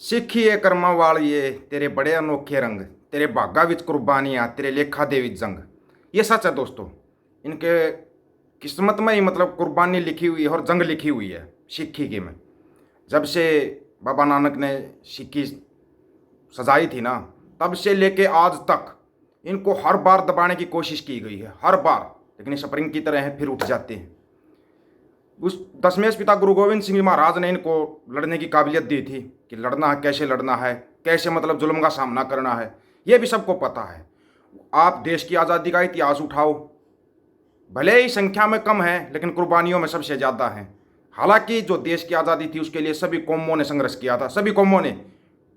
ਸਿੱਖੀਏ ਕਰਮਾਂ ਵਾਲੀਏ तेरे बड़े अनोखे रंग तेरे भागा विच कुर्बानियाँ तेरे लेखा दे विच जंग। ये सच है दोस्तों। इनके किस्मत में ही मतलब कुर्बानी लिखी हुई है और जंग लिखी हुई है सिक्खी की में। जब से बाबा नानक ने सिक्की सजाई थी ना, तब से लेके आज तक इनको हर बार दबाने की कोशिश की गई है, हर बार, लेकिन स्प्रिंग की तरह है, फिर उठ जाते हैं। उस दशमेश पिता गुरु गोविंद सिंह जी महाराज ने इनको लड़ने की काबिलियत दी थी कि लड़ना है, कैसे लड़ना है, कैसे मतलब जुल्म का सामना करना है, ये भी सबको पता है। आप देश की आज़ादी का इतिहास उठाओ, भले ही संख्या में कम है लेकिन कुर्बानियों में सबसे ज़्यादा है। हालांकि जो देश की आज़ादी थी उसके लिए सभी कौमों ने संघर्ष किया था, सभी कौमों ने,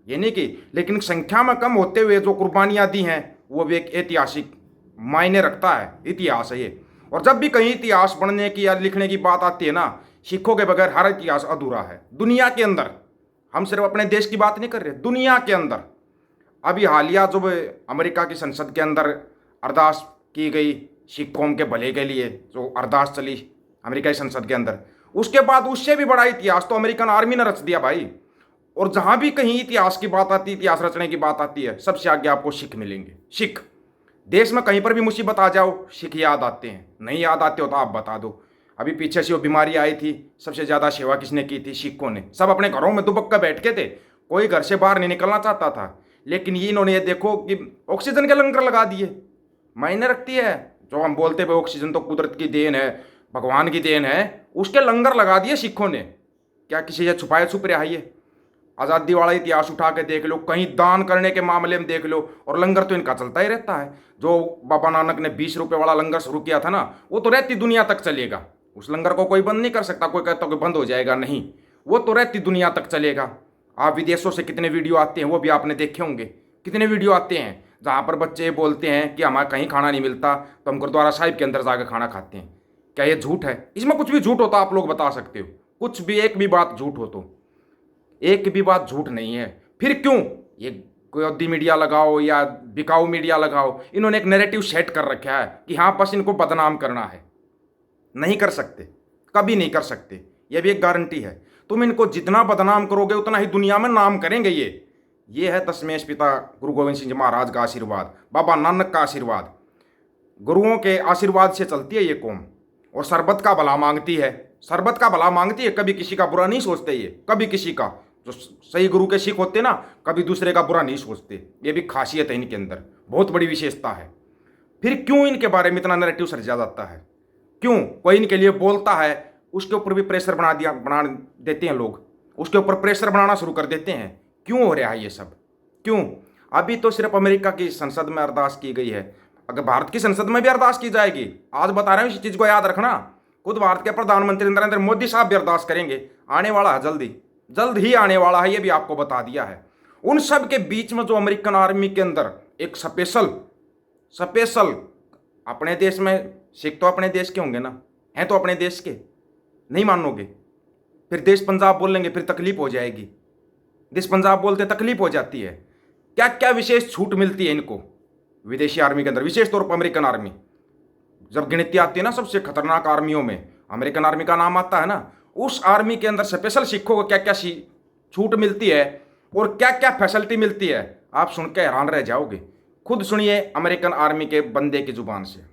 ये नहीं कि, लेकिन संख्या में कम होते हुए जो कुर्बानियाँ दी हैं वो भी एक ऐतिहासिक मायने रखता है, इतिहास है ये। और जब भी कहीं इतिहास पढ़ने की या लिखने की बात आती है ना, सिखों के बगैर हर इतिहास अधूरा है। दुनिया के अंदर, हम सिर्फ अपने देश की बात नहीं कर रहे, दुनिया के अंदर अभी हालिया जब अमेरिका की संसद के अंदर अरदास की गई सिख कौम के भले के लिए, जो अरदास चली अमेरिका की संसद के अंदर, उसके बाद उससे भी बड़ा इतिहास तो अमेरिकन आर्मी ने रच दिया भाई। और जहां भी कहीं इतिहास की बात आती है, इतिहास रचने की बात आती है, सबसे आगे आपको सिख मिलेंगे। सिख, देश में कहीं पर भी मुसीबत आ जाओ सिख याद आते हैं। नहीं याद आते हो तो आप बता दो। अभी पीछे से वो बीमारी आई थी, सबसे ज़्यादा सेवा किसने की थी? सिखों ने। सब अपने घरों में दुबक कर बैठ के थे, कोई घर से बाहर नहीं निकलना चाहता था। लेकिन ये इन्होंने ये देखो कि ऑक्सीजन के लंगर लगा दिए। मायने रखती है जो हम बोलते हैं ऑक्सीजन तो कुदरत की देन है, भगवान की देन है, उसके लंगर लगा दिए सिखों ने। क्या किसी से छुपाया छुप रहा है? ये आज़ादी वाला इतिहास उठा के देख लो, कहीं दान करने के मामले में देख लो, और लंगर तो इनका चलता ही रहता है। जो बाबा नानक ने 20 रुपये वाला लंगर शुरू किया था ना, वो तो रहती दुनिया तक चलेगा। उस लंगर को कोई बंद नहीं कर सकता। कोई कहता कि बंद हो जाएगा, नहीं, वो तो रहती दुनिया तक चलेगा। आप विदेशों से कितने वीडियो आते हैं वो भी आपने देखे होंगे। कितने वीडियो आते हैं जहाँ पर बच्चे बोलते हैं कि हमारे कहीं खाना नहीं मिलता तो हम गुरुद्वारा साहिब के अंदर जाकर खाना खाते हैं। क्या ये झूठ है? इसमें कुछ भी झूठ होता आप लोग बता सकते हो? कुछ भी, एक भी बात झूठ हो तो? एक भी बात झूठ नहीं है। फिर क्यों ये गद्दी मीडिया लगाओ या बिकाऊ मीडिया लगाओ, इन्होंने एक नैरेटिव सेट कर रखा है कि हाँ बस इनको बदनाम करना है। नहीं कर सकते, कभी नहीं कर सकते, ये भी एक गारंटी है। तुम इनको जितना बदनाम करोगे उतना ही दुनिया में नाम करेंगे। ये है दशमेश पिता गुरु गोविंद सिंह जी महाराज का आशीर्वाद, बाबा नानक का आशीर्वाद। गुरुओं के आशीर्वाद से चलती है ये कौम, और सरबत का भला मांगती है। सरबत का भला मांगती है, कभी किसी का बुरा नहीं सोचते ये, कभी किसी का। जो सही गुरु के सिख होते ना, कभी दूसरे का बुरा नहीं सोचते। ये भी खासियत है इनके अंदर, बहुत बड़ी विशेषता है। फिर क्यों इनके बारे में इतना नैरेटिव सर्जा जाता है? क्यों कोई इनके लिए बोलता है, उसके ऊपर भी प्रेशर बना देते हैं लोग, उसके ऊपर प्रेशर बनाना शुरू कर देते हैं। क्यों हो रहा है ये सब? क्यों? अभी तो सिर्फ अमेरिका की संसद में अरदास की गई है, अगर भारत की संसद में भी अरदास की जाएगी, आज बता रहे हैं, इस चीज़ को याद रखना। खुद भारत के प्रधानमंत्री नरेंद्र मोदी साहब भी अरदास करेंगे, आने वाला है, जल्दी जल्द ही आने वाला है, ये भी आपको बता दिया है। उन सब के बीच में जो अमेरिकन आर्मी के अंदर एक स्पेशल स्पेशल अपने देश में, सिख तो अपने देश के होंगे ना, हैं तो अपने देश के, नहीं मानोगे? फिर देश पंजाब बोल लेंगे, फिर तकलीफ हो जाएगी। देश पंजाब बोलते तकलीफ हो जाती है। क्या क्या विशेष छूट मिलती है इनको विदेशी आर्मी के अंदर, विशेष तौर पर अमेरिकन आर्मी। जब गिनती आती है ना सबसे खतरनाक आर्मियों में, अमेरिकन आर्मी का नाम आता है ना, उस आर्मी के अंदर स्पेशल सिखों को क्या क्या छूट मिलती है और क्या क्या फैसिलिटी मिलती है, आप सुन के हैरान रह जाओगे। खुद सुनिए अमेरिकन आर्मी के बंदे की जुबान से।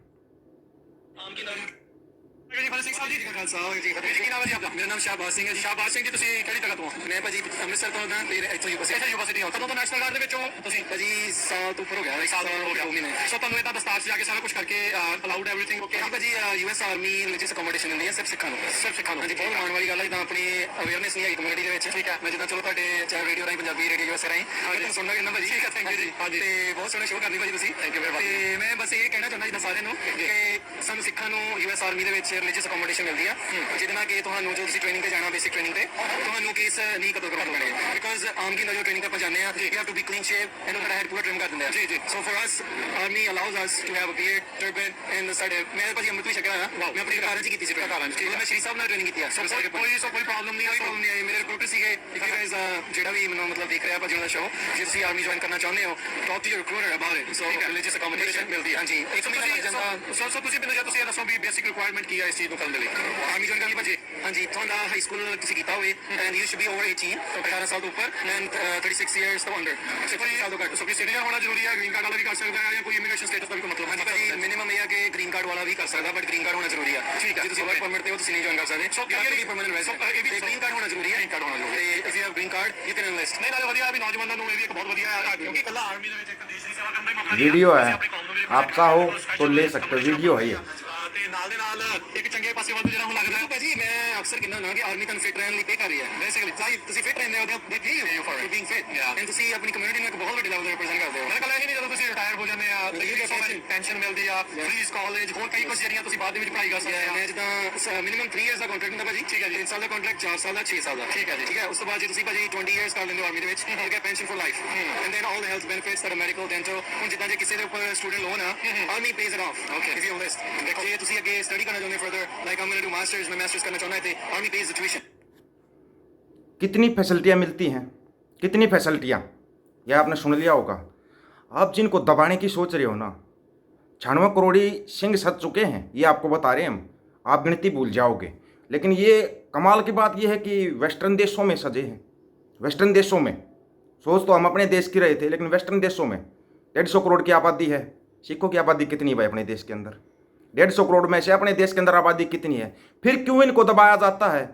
मेरा नाम शाहबाज सिंह है जी। शाहबाज सिंह जी, ਤੁਸੀਂ ਕਿਹੜੀ ਜਗ੍ਹਾ ਤੋਂ? ਮੈਂ ਭਾਜੀ ਅੰਮ੍ਰਿਤਸਰ ਤੋਂ ਹਾਂ, ਫਿਰ ਇੱਥੋਂ ਯੂਨੀਵਰਸਿਟੀ ਹਾਂ। ਕਦੋਂ ਤੋਂ ਨੈਸ਼ਨਲ ਗਾਰਡ ਦੇ ਵਿੱਚ ਹੋ ਤੁਸੀਂ? ਭਾਜੀ ਸਾਲ ਤੋਂ ਉੱਪਰ ਹੋ ਗਿਆ, ਸਾਲ ਹੋ ਗਿਆ, 2 ਮਹੀਨੇ। ਸੋ ਤੁਹਾਨੂੰ ਇਹ ਤਾਂ ਦਸਤਾਰ 'ਚ ਜਾ ਕੇ ਸਾਰਾ ਕੁਝ ਕਰਕੇ ਅਲਾਉਡ ਐਵਰੀਥਿੰਗ ਓਕੇ? ਹਾਂ ਭਾਜੀ, ਯੂਐਸ ਆਰਮੀ ਰਿਲੀਜੀਅਸ ਅਕੋਮੋਡੇਸ਼ਨ ਹੁੰਦੀ ਹੈ ਸਿਰਫ ਸਿੱਖਾਂ ਨੂੰ, ਸਿਰਫ ਸਿੱਖਾਂ ਨੂੰ। ਹਾਂਜੀ, ਬਹੁਤ ਮਾਣ ਵਾਲੀ ਗੱਲ ਹੈ, ਜਿੱਦਾਂ ਆਪਣੀ ਅਵੇਅਰਨੈਸ ਨਹੀਂ ਹੈਗੀ ਕਮਿਊਨਿਟੀ ਦੇ ਵਿੱਚ। ਠੀਕ ਹੈ, ਮੈਂ ਜਿੱਦਾਂ ਚਲੋ ਤੁਹਾਡੇ ਚਾਹੇ ਰੇਡੀਓ ਰਾਹੀਂ, ਪੰਜਾਬੀ ਰੇਡੀਓ ਯੂਐਸ ਰਾਹੀਂ ਸੁਣਨਾ ਵੀ ਨਾ ਭਾਜੀ। ਠੀਕ ਹੈ, ਥੈਂਕ ਯੂ ਜੀ। ਹਾਂਜੀ, ਤੇ ਬਹੁਤ ਸੋਹਣਾ ਸ਼ੋਅ ਕਰਨੀ ਭਾਜੀ ਤੁਸੀਂ, ਥੈਂਕ ਯੂ ਵੈਰੀ ਮਚ। ਤੇ ਮੈਂ ਬਸ ਇਹ ਕਹਿਣਾ ਚਾਹੁੰਦਾ ਜਿੱਦਾਂ ਸਾਰਿਆਂ ਨੂੰ ਕਿ ਸਾਨੂੰ ਸਿੱਖਾਂ ਨੂੰ ਯੂਐਸ ਆਰਮੀ ਦੇ ਵਿੱਚ ਰਿਲੀਜੀਅਸ ਅਕੋਮੋਡੇਸ਼ਨ ਮਿਲਦੀ ਆ, ਜਿਹਦੇ ਨਾਲ ਕਿ ਤੁਹਾਨੂੰ ਜੋ ਤੁਸੀਂ ਟ੍ਰੇਨਿੰਗ ਤੇ ਜਾਣਾ, ਬੇਸਿਕ ਟ੍ਰੇਨਿੰਗ ਤੇ, ਤੁਹਾਨੂੰ ਕੇਸ ਨਹੀਂ ਕਦੋਂ ਕਰਵਾਉਣੇ ਪੈਣੇ, ਬਿਕਾਜ਼ ਆਰਮੀ ਦਾ ਜੋ ਟ੍ਰੇਨਿੰਗ ਤੇ ਆਪਾਂ ਜਾਂਦੇ ਆ, you have to be clean shave, ਇਹਨੂੰ ਸਾਡਾ ਹੈਡ ਪੂਰਾ ਟ੍ਰਿਮ ਕਰ ਦਿੰਦੇ ਆ। ਜੀ ਜੀ। So for us army allows us to have a beard, turban and ਸਾਡੇ। ਮੈਂ ਭਾਜੀ ਅੰਮ੍ਰਿਤ ਵੀ ਛਕਿਆ ਹੋਇਆ, ਮੈਂ ਆਪਣੀ ਕਾਰਾਂ 'ਚ ਕੀਤੀ ਸੀ, ਕਾਰਾਂ 'ਚ। ਮੈਂ ਸ਼੍ਰੀ ਸਾਹਿਬ ਨਾਲ ਟ੍ਰੇਨਿੰਗ ਕੀਤੀ ਆ। ਸੋ ਕੋਈ ਪ੍ਰੋਬਲਮ ਨਹੀਂ ਆਈ, ਮੇਰੇ ਰਿਕਰੂਟਰ ਸੀਗੇ। ਇਫ ਯੂ ਗਾਇਜ਼ ਜਿਹੜਾ ਵੀ ਮੈਨੂੰ ਮਤਲਬ ਦੇਖ ਰਿਹਾ ਭਾਜੀ ਦਾ ਸ਼ੋਅ, ਜੇ ਤੁਸੀਂ ਆਰਮੀ ਜੁਆਇਨ ਕਰਨਾ ਚਾਹੁੰਦੇ ਹੋ, talk to your recruiter about it. So religious accommodation ਮਿਲਦੀ ਹੈ। ਹਾਂਜੀ, ਇੱਕ ਮਿੰਟ ਲੱਗ ਜਾਂਦਾ। ਸੋ ਤੁਸੀਂ ਮੈਨੂੰ ਜਾਂ ਤੁਸੀਂ ਇਹ ਦੱਸੋ ਵੀ ਬੇਸਿਕ ਰਿਕੁਆਇਰਮੈਂਟ ਕੀ ਹੈ ਇਸ ਚੀਜ਼ ਨੂੰ ਕਰਨ ਦੇ ਲਈ? ਆਰਮੀ ਜੁਆਇਨ ਕਰਨ ਲਈ ਭਾਜੀ हाँ जी ਤੁਹਾਡਾ ਹਾਈ ਸਕੂਲ ਤੁਸੀਂ ਕੀਤਾ ਹੋਵੇ and you should be over 18 18 ਸਾਲ ਤੋਂ ਉੱਪਰ ਐਂਡ 36 ਇਅਰਸ ਤੋਂ ਅੰਡਰ 36 ਸਾਲ ਤੋਂ ਘੱਟ ਸੋ ਕਿ ਸਿਟੀਜ਼ਨ ਹੋਣਾ ਜ਼ਰੂਰੀ ਹੈ ਗ੍ਰੀਨ ਕਾਰਡ ਵਾਲਾ ਵੀ ਕਰ ਸਕਦਾ ਹੈ ਜਾਂ ਕੋਈ ਇਮੀਗ੍ਰੇਸ਼ਨ ਸਟੇਟਸ ਦਾ ਵੀ ਕੋਈ ਮਤਲਬ ਹੈ ਭਾਜੀ ਮਿਨੀਮਮ ਇਹ ਹੈ ਕਿ ਗ੍ਰੀਨ ਕਾਰਡ ਵਾਲਾ ਵੀ ਕਰ ਸਕਦਾ ਬਟ ਗ੍ਰੀਨ ਕਾਰਡ ਹੋਣਾ ਜ਼ਰੂਰੀ ਹੈ ਠੀਕ ਹੈ ਜੇ ਤੁਸੀਂ ਵਰਕ ਪਰਮਿਟ ਤੇ ਹੋ ਤੁਸੀਂ ਨਹੀਂ ਜੁਆਇਨ ਕਰ ਸਕਦੇ ਸੋ ਇਹ ਪਰਮਨੈਂਟ ਰੈਜ਼ੀਡੈਂਟ ਇਹ ਵੀ ਗ੍ਰੀਨ ਕਾਰਡ ਹੋਣਾ ਜ਼ਰੂਰੀ ਹੈ ਗ੍ਰੀਨ ਕਾਰਡ ਹੋਣਾ ਜ਼ਰੂਰੀ ਹੈ if you have green card you can analyst ਨਹੀਂ ਨਾਲੇ ਵਧੀਆ ਵੀ ਨੌਜਵਾਨਾਂ ਨੂੰ ਇਹ ਵੀ ਇੱਕ ਬਹੁਤ ਵਧੀਆ ਹੈ ਕਿਉਂਕਿ ਇਕੱਲਾ ਆਰਮੀ ਦੇ ਵਿੱਚ ਇੱਕ ਦੇਸ਼ ਦੀ ਸੇਵਾ ਕਰਨ ਦਾ ਹੀ ਮੌਕਾ ਨਹੀਂ वीडियो है, आप चाहो तो ले सकते हो, वीडियो है ये। ਤੇ ਨਾਲ ਦੇ ਨਾਲ ਇੱਕ ਚੰਗੇ ਪਾਸੇ ਵੱਲ ਜਿਹੜਾ ਹੁਣ ਲੱਗਦਾ ਭਾਜੀ ਮੈਂ ਅਕਸਰ ਕਿੰਨਾ ਨਾ ਕਿ ਆਰਮੀ ਤੁਹਾਨੂੰ ਫਿਟ ਰਹਿਣ ਲਈ ਪੇ ਕਰ ਰਹੀ ਹੈ ਬੇਸਿਕਲੀ ਤੁਸੀਂ ਫਿਟ ਰਹਿੰਦੇ ਹੋ ਤੇ pay you for being fit and ਤੁਸੀਂ ਆਪਣੀ ਕਮਿਊਨਿਟੀ ਨੂੰ ਇੱਕ ਬਹੁਤ ਵੱਡੇ ਲੈਵਲ ਤੇ ਰਿਪਰੈਜ਼ੈਂਟ ਕਰਦੇ ਹੋ ਮੇਰੇ ਕੋਲ ਇਹ ਨਹੀਂ ਜਦੋਂ ਤੁਸੀਂ ਰਿਟਾਇਰ ਹੋ ਜਾਂਦੇ ਆ ਤੇ ਪੈਨਸ਼ਨ ਮਿਲਦੀ ਆ ਫ੍ਰੀ ਕਾਲਜ ਹੋਰ ਕਈ ਕੁਝ ਜਿਹੜੀਆਂ ਤੁਸੀਂ ਬਾਅਦ ਦੇ ਵਿੱਚ ਪੜ੍ਹਾਈ ਕਰ ਸਕਦੇ ਆ ਮੈਂ ਜਿੱਦਾਂ ਮਿਨੀਮਮ 3 ਇਅਰਸ ਦਾ ਕੰਟਰੈਕਟ ਹੁੰਦਾ ਭਾਜੀ ਠੀਕ ਹੈ ਜੀ 3 ਸਾਲ ਦਾ ਕੰਟਰੈਕਟ 4 ਸਾਲ ਦਾ 6 ਸਾਲ ਦਾ ਠੀਕ ਹੈ ਜੀ ਠੀਕ ਹੈ ਉਸ ਤੋਂ ਬਾਅਦ ਜੇ ਤੁਸੀਂ ਭਾਜੀ 20 ਇਅਰਸ ਕਰ ਲੈਂਦੇ ਹੋ ਆਰਮੀ ਦੇ ਵਿੱਚ you get pension for life and then all the health benefits that are medical dental ਹੁਣ ਜਿੱਦਾਂ ਜੇ ਕਿਸੇ ਦੇ ਉੱਪਰ ਸਟੂਡੈਂਟ ਲੋਨ ਆ army pays it off okay if you list ਦੇਖੋ ਜੇ ਤੁਸੀਂ ਅੱਗੇ ਸਟੱਡੀ ਕਰਨਾ ਚਾਹੁੰਦੇ further like I'm going to masters ਮੈਂ ਮਾਸਟਰਸ ਕਰਨਾ ਚਾਹੁੰਦਾ ਹੈ ਤੇ ਆਰਮੀ ਪੇਜ਼ ਦ ਟਿਊਸ਼ਨ कितनी फैसिलिटियाँ मिलती हैं, कितनी फैसिलिटियाँ, यह आपने सुन लिया होगा। आप जिनको दबाने की सोच रहे हो ना, 96 करोड़ी सिंह सज चुके हैं, ये आपको बता रहे हैं हम, आप गिनती भूल जाओगे। लेकिन ये कमाल की बात यह है कि वेस्टर्न देशों में सजे हैं, वेस्टर्न देशों में। सोच तो हम अपने देश की रहे थे, लेकिन वेस्टर्न देशों में 150 करोड़ की आबादी है। सिखों की आबादी कितनी है भाई अपने देश के अंदर? 150 करोड़ में से अपने देश के अंदर आबादी कितनी है? फिर क्यों इनको दबाया जाता है?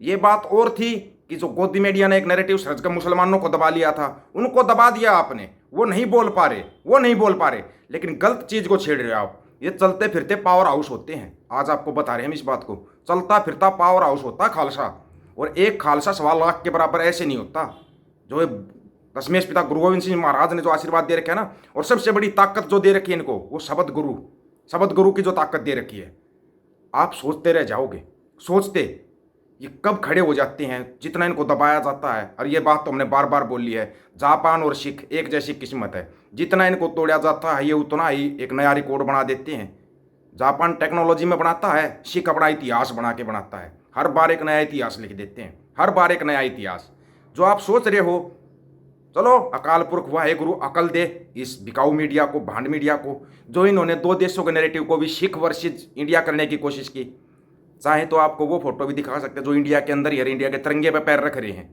ये बात और थी कि जो गोदी मीडिया ने एक नैरेटिव सर्च कर मुसलमानों को दबा लिया था, उनको दबा दिया आपने, वो नहीं बोल पा रहे, वो नहीं बोल पा रहे, लेकिन गलत चीज़ को छेड़ रहे हो आप। ये चलते फिरते पावर हाउस होते हैं, आज आपको बता रहे हैं हम इस बात को। चलता फिरता पावर हाउस होता खालसा, और एक खालसा 1.25 लाख के बराबर ऐसे नहीं होता। जो 10वें पिता गुरु गोविंद सिंह महाराज ने जो आशीर्वाद दे रखे है ना, और सबसे बड़ी ताकत जो दे रखी है इनको, वो शब्द गुरु की जो ताकत दे रखी है, आप सोचते रह जाओगे, सोचते ये कब खड़े हो जाते हैं जितना इनको दबाया जाता है। और ये बात तो हमने बार बार बोल ली है, जापान और सिख एक जैसी किस्मत है, जितना इनको तोड़ा जाता है ये उतना ही एक नया रिकॉर्ड बना देते हैं। जापान टेक्नोलॉजी में बनाता है, सिख अपना इतिहास बना के बनाता है, हर बार एक नया इतिहास लिख देते हैं, हर बार एक नया इतिहास। जो आप सोच रहे हो, चलो अकाल पुरख वाहे गुरु अकल दे इस बिकाऊ मीडिया को, भांड मीडिया को, जो इन्होंने 2 देशों के नैरेटिव को भी सिख वर्सेस इंडिया करने की कोशिश की। चाहे तो आपको वो फोटो भी दिखा सकते हैं जो इंडिया के अंदर ही इंडिया के तिरंगे पे पैर रख रहे हैं,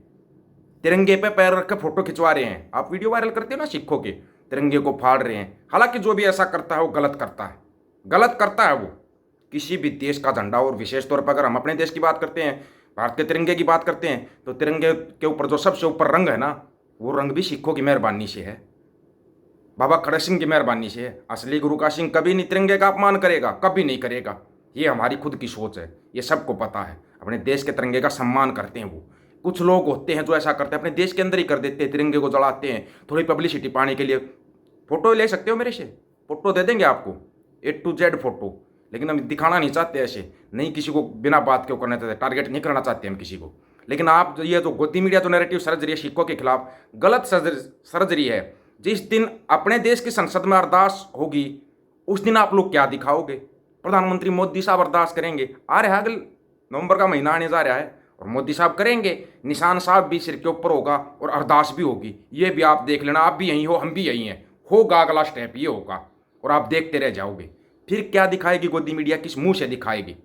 तिरंगे पे पैर रख के फोटो खिंचवा रहे हैं। आप वीडियो वायरल करते हो ना सिखों के, तिरंगे को फाड़ रहे हैं। हालांकि जो भी ऐसा करता है वो गलत करता है, गलत करता है वो। किसी भी देश का झंडा, और विशेष तौर पर अगर हम अपने देश की बात करते हैं, भारत के तिरंगे की बात करते हैं, तो तिरंगे के ऊपर जो सबसे ऊपर रंग है ना, वो रंग भी सिखों की मेहरबानी से है, बाबा खड़क सिंह की मेहरबानी से है। असली गुरु का सिंह कभी नहीं तिरंगे का अपमान करेगा, कभी नहीं करेगा। ये हमारी खुद की सोच है, ये सबको पता है। अपने देश के तिरंगे का सम्मान करते हैं वो। कुछ लोग होते हैं जो ऐसा करते हैं, अपने देश के अंदर ही कर देते हैं, तिरंगे को जलाते हैं थोड़ी पब्लिसिटी पाने के लिए। फ़ोटो ले सकते हो मेरे से, फ़ोटो दे देंगे आपको A to Z फ़ोटो, लेकिन हम दिखाना नहीं चाहते ऐसे, नहीं किसी को बिना बात क्यों करना चाहते, टारगेट नहीं करना चाहते हम किसी को। लेकिन आप ये जो गोदी मीडिया जो नैरेटिव सर्ज रही है सिखों के खिलाफ, गलत सर्ज रही है। जिस दिन अपने देश की संसद में अरदास होगी, उस दिन आप लोग क्या दिखाओगे? प्रधानमंत्री मोदी साहब अरदास करेंगे, आ रहा है, अगले नवंबर का महीना आने जा रहा है, और मोदी साहब करेंगे, निशान साहब भी सिर के ऊपर होगा और अरदास भी होगी। ये भी आप देख लेना, आप भी यहीं हो, हम भी यहीं हैं, होगा अगला स्टेप ये होगा, और आप देखते रह जाओगे। फिर क्या दिखाएगी गोदी मीडिया, किस मुंह से दिखाएगी,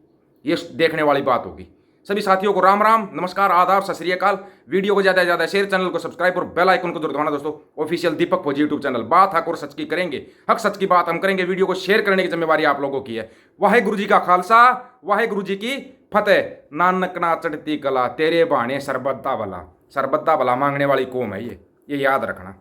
ये देखने वाली बात होगी। सभी साथियों को राम राम, नमस्कार, आदाब, सत श्री अकाल। वीडियो को ज़्यादा से ज़्यादा शेयर, चैनल को सब्सक्राइब और बेल आइकन को जरूर दबाना दोस्तों। ऑफिशियल दीपक फौजी यूट्यूब चैनल, बात हक और सच की करेंगे, हक सच की बात हम करेंगे। वीडियो को शेयर करने की जिम्मेवारी आप लोगों की है। वाहेगुरु जी का खालसा, वाहेगुरु जी की फतेह। नानक ना चढ़ती कला, तेरे बहाने सरबत्ता भला। सरबत्ता भला मांगने वाली कौम है ये याद रखना।